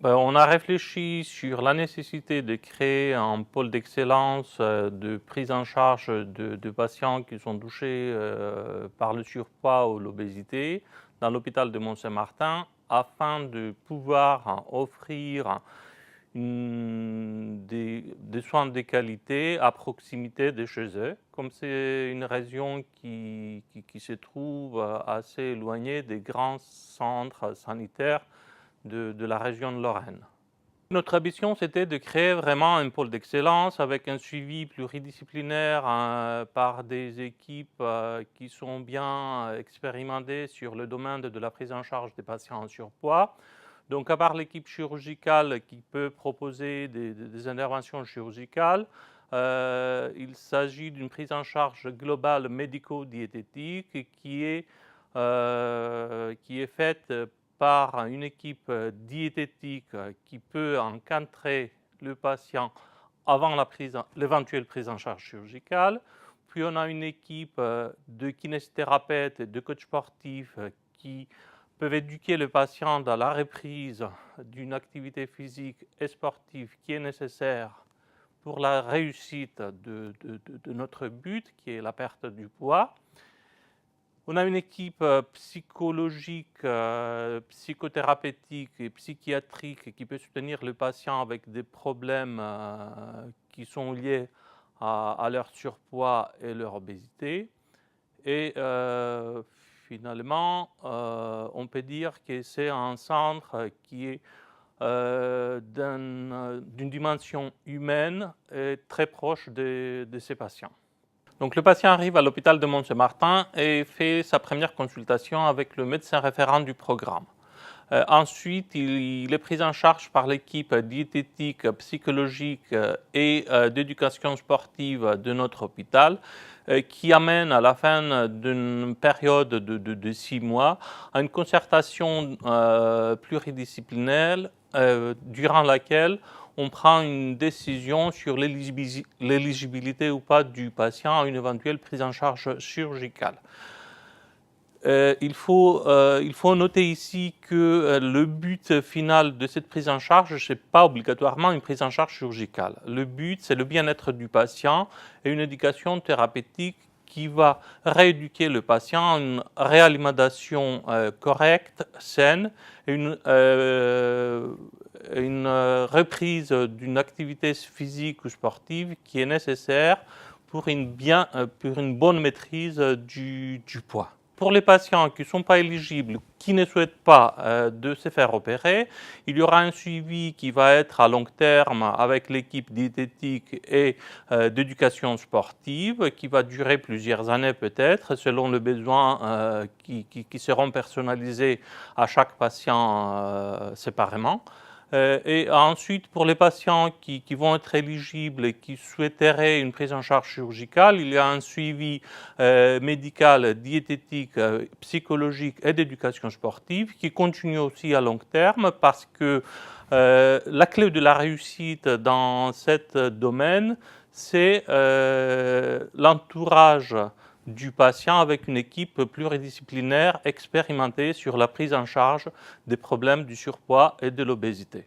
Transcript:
On a réfléchi sur la nécessité de créer un pôle d'excellence de prise en charge de patients qui sont touchés par le surpoids ou l'obésité dans l'hôpital de Mont-Saint-Martin afin de pouvoir offrir des soins de qualité à proximité de chez eux, comme c'est une région qui se trouve assez éloignée des grands centres sanitaires de la région de Lorraine. Notre ambition, c'était de créer vraiment un pôle d'excellence avec un suivi pluridisciplinaire par des équipes qui sont bien expérimentées sur le domaine de la prise en charge des patients en surpoids. Donc, à part l'équipe chirurgicale qui peut proposer des interventions chirurgicales, il s'agit d'une prise en charge globale médico-diététique qui est faite par une équipe diététique qui peut encadrer le patient avant l'éventuelle prise en charge chirurgicale. Puis on a une équipe de kinésithérapeutes et de coachs sportifs qui peuvent éduquer le patient dans la reprise d'une activité physique et sportive qui est nécessaire pour la réussite de notre but, qui est la perte du poids. On a une équipe psychologique, psychothérapeutique et psychiatrique qui peut soutenir le patient avec des problèmes qui sont liés à leur surpoids et leur obésité. Et finalement, on peut dire que c'est un centre qui est d'une dimension humaine et très proche de ses patients. Donc le patient arrive à l'hôpital de Mont-Saint-Martin et fait sa première consultation avec le médecin référent du programme. Ensuite, il est pris en charge par l'équipe diététique, psychologique et d'éducation sportive de notre hôpital qui amène à la fin d'une période de 6 mois à une concertation pluridisciplinaire durant laquelle on prend une décision sur l'éligibilité ou pas du patient à une éventuelle prise en charge chirurgicale. Il faut noter ici que le but final de cette prise en charge, ce n'est pas obligatoirement une prise en charge chirurgicale. Le but, c'est le bien-être du patient et une éducation thérapeutique qui va rééduquer le patient à une réalimentation correcte, saine, et une reprise d'une activité physique ou sportive qui est nécessaire pour une bonne maîtrise du poids. Pour les patients qui ne sont pas éligibles, qui ne souhaitent pas de se faire opérer, il y aura un suivi qui va être à long terme avec l'équipe diététique et d'éducation sportive qui va durer plusieurs années peut-être selon les besoins qui seront personnalisés à chaque patient séparément. Et ensuite, pour les patients qui vont être éligibles et qui souhaiteraient une prise en charge chirurgicale, il y a un suivi médical, diététique, psychologique et d'éducation sportive qui continue aussi à long terme parce que la clé de la réussite dans ce domaine, c'est l'entourage du patient avec une équipe pluridisciplinaire expérimentée sur la prise en charge des problèmes du surpoids et de l'obésité.